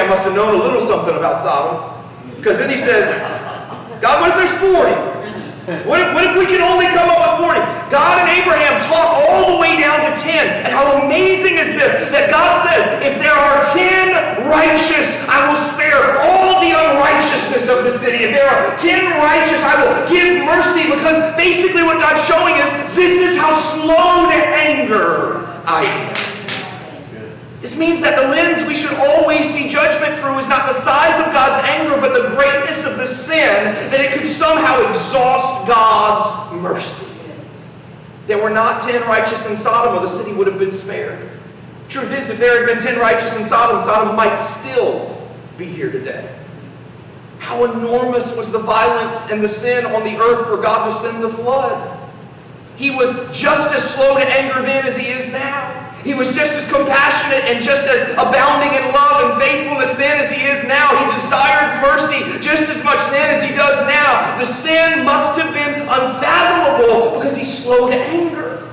Abraham must have known a little something about Sodom. Because then he says, God, what if there's 40? What if we can only come up with 40? God and Abraham talk all the way down to 10. And how amazing is this? That God says, if there are 10 righteous, I will spare all the unrighteousness of the city. If there are 10 righteous, I will give mercy. Because basically what God's showing is, this is how slow to anger I am. This means that the lens we should always see judgment through is not the size of God's anger, but the greatness of the sin, that it could somehow exhaust God's mercy. There were not 10 righteous in Sodom, or the city would have been spared. Truth is, if there had been 10 righteous in Sodom, Sodom might still be here today. How enormous was the violence and the sin on the earth for God to send the flood. He was just as slow to anger then as he is now. He was just as compassionate and just as abounding in love and faithfulness then as he is now. He desired mercy just as much then as he does now. The sin must have been unfathomable because he's slow to anger.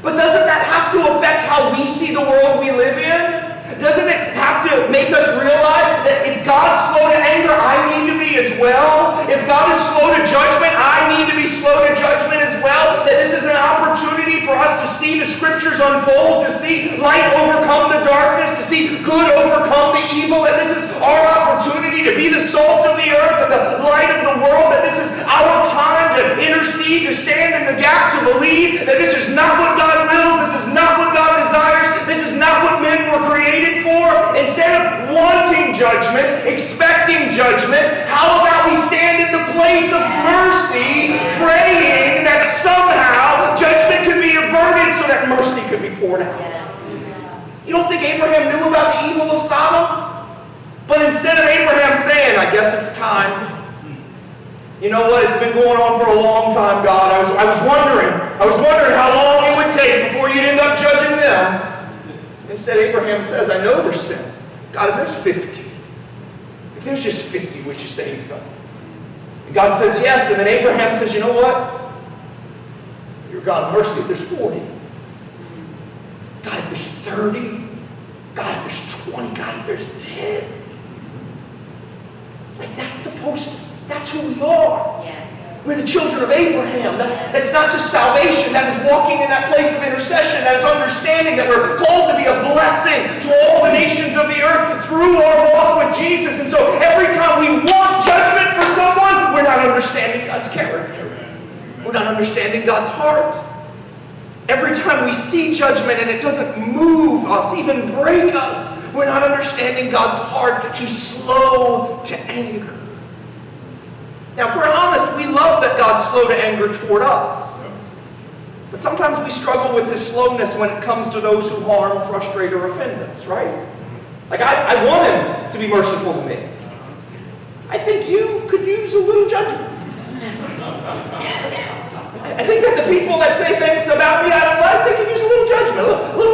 But doesn't that have to affect how we see the world we live in? Doesn't it have to make us realize that if God's slow to anger, I need to be as well? If God is slow to judgment, I need to be slow to judgment as well? That this is an opportunity for us to see the Scriptures unfold, to see light overcome the darkness, to see good overcome the evil, and this is our opportunity to be the salt of the earth and the light of the world, that this is our time to intercede, to stand in the gap, to believe that this is not what God wills, this is not what God desires, this is not what men were created for. Instead of wanting judgment, expecting judgment, how about we stand in the place of mercy, praying that somehow judgment could be averted so that mercy could be poured out. Yes. You don't think Abraham knew about the evil of Sodom? But instead of Abraham saying, I guess it's time. You know what? It's been going on for a long time, God. I was wondering how long it would take before you'd end up judging them. Instead, Abraham says, I know there's sin. God, if there's 50, if there's just 50, would you save them? And God says yes, and then Abraham says, you know what? You're God of mercy if there's 40. God, if there's 30. God, if there's 20. God, if there's 10. Like that's who we are. Yes. We're the children of Abraham. That's not just salvation. That is walking in that place of intercession. That is understanding that we're called to be a blessing to all the nations of the earth through our walk with Jesus. And so every time we want judgment for someone, we're not understanding God's character. We're not understanding God's heart. Every time we see judgment and it doesn't move us, even break us, we're not understanding God's heart. He's slow to anger. Now, if we're honest, we love that God's slow to anger toward us. But sometimes we struggle with his slowness when it comes to those who harm, frustrate, or offend us, right? Like, I want him to be merciful to me. I think you could use a little judgment. I think that the people that say things about me I don't like, they could use a little judgment, a little